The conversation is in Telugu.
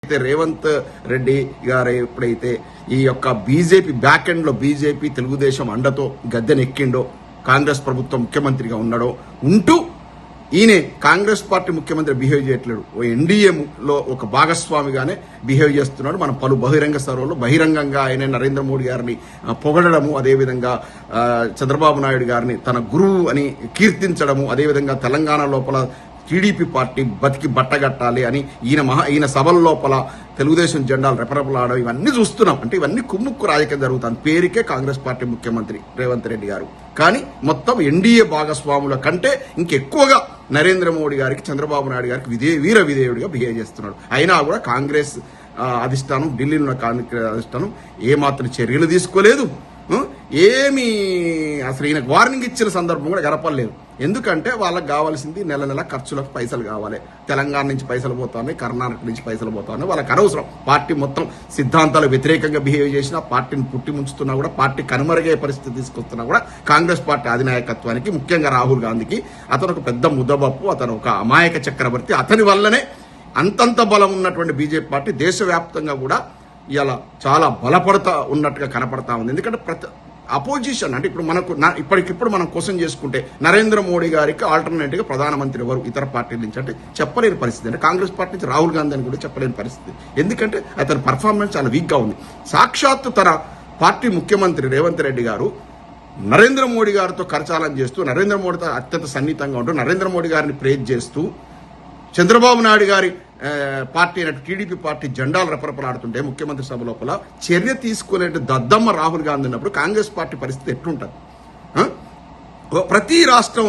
రేవంత్ రెడ్డి గారు ఎప్పుడైతే ఈ యొక్క బీజేపీ బ్యాక్ ఎండ్ లో బీజేపీ తెలుగుదేశం అండతో గద్దెనెక్కిండో, కాంగ్రెస్ ప్రభుత్వం ముఖ్యమంత్రిగా ఉన్నాడో ఉంటూ ఈయన కాంగ్రెస్ పార్టీ ముఖ్యమంత్రి బిహేవ్ చేయట్లేడు, ఓ ఎన్డీఏలో ఒక భాగస్వామిగానే బిహేవ్ చేస్తున్నాడు. మనం పలు బహిరంగ సభల్లో బహిరంగంగా ఆయన నరేంద్ర మోడీ గారిని పొగడము, అదేవిధంగా చంద్రబాబు నాయుడు గారిని తన గురువు అని కీర్తించడము, అదేవిధంగా తెలంగాణ లోపల టీడీపీ పార్టీ బతికి బట్టగట్టాలి అని ఈయన సభల లోపల తెలుగుదేశం జెండాలు రెపరెపలాడడం ఇవన్నీ చూస్తున్నాం. అంటే ఇవన్నీ కుమ్ముక్కు రాజకీయం జరుగుతుంది. పేరుకే కాంగ్రెస్ పార్టీ ముఖ్యమంత్రి రేవంత్ రెడ్డి గారు, కానీ మొత్తం ఎన్డీఏ భాగస్వాముల కంటే ఇంకెక్కువగా నరేంద్ర మోడీ గారికి, చంద్రబాబు నాయుడు గారికి వీర విధేయుడిగా బిహేవ్ చేస్తున్నాడు. అయినా కూడా కాంగ్రెస్ అధిష్టానం, ఢిల్లీలో ఉన్న కాంగ్రెస్ అధిష్టానం ఏమాత్రం చర్యలు తీసుకోలేదు. ఏమి అసలు ఈయనకు వార్నింగ్ ఇచ్చిన సందర్భం కూడా గడపలేదు. ఎందుకంటే వాళ్ళకి కావాల్సింది నెల నెల ఖర్చులకు పైసలు కావాలి. తెలంగాణ నుంచి పైసలు పోతాయి, కర్ణాటక నుంచి పైసలు పోతాయి, వాళ్ళకి అనవసరం. పార్టీ మొత్తం సిద్ధాంతాలు వ్యతిరేకంగా బిహేవ్ చేసినా, పార్టీని పుట్టి ముంచుతున్నా కూడా, పార్టీ కనుమరుగే పరిస్థితి తీసుకొస్తున్నా కూడా కాంగ్రెస్ పార్టీ అధినాయకత్వానికి, ముఖ్యంగా రాహుల్ గాంధీకి అతను ఒక పెద్ద ముద్దబప్పు, అతను ఒక అమాయక చక్రవర్తి. అతని వల్లనే అంతంత బలం ఉన్నటువంటి బీజేపీ పార్టీ దేశవ్యాప్తంగా కూడా ఇలా చాలా బలపడతా ఉన్నట్టుగా కనపడతా ఉంది. ఎందుకంటే అపోజిషన్ అంటే ఇప్పుడు మనకు ఇప్పటికిప్పుడు మనం క్వశ్చన్ చేసుకుంటే నరేంద్ర మోడీ గారికి ఆల్టర్నేటివ్ గా ప్రధానమంత్రి ఎవరు ఇతర పార్టీల నుంచి అంటే చెప్పలేని పరిస్థితి. అంటే కాంగ్రెస్ పార్టీ నుంచి రాహుల్ గాంధీ అని కూడా చెప్పలేని పరిస్థితి. ఎందుకంటే అతని పర్ఫార్మెన్స్ చాలా వీక్ గా ఉంది. సాక్షాత్తు తన పార్టీ ముఖ్యమంత్రి రేవంత్ రెడ్డి గారు నరేంద్ర మోడీ గారితో కరచాలం చేస్తూ, నరేంద్ర మోడీతో అత్యంత సన్నిహితంగా ఉంటూ, నరేంద్ర మోడీ గారిని ప్రేజ్ చేస్తూ, చంద్రబాబు నాయుడు గారి పార్టీ అయినట్టు టీడీపీ పార్టీ జెండాలు రెపరెపలాడుతుంటే ముఖ్యమంత్రి సభ లోపల చర్య తీసుకునే దద్దమ్మ రాహుల్ గాంధీ ఉన్నప్పుడు కాంగ్రెస్ పార్టీ పరిస్థితి ఎట్లుంటుంది? ప్రతి రాష్ట్రం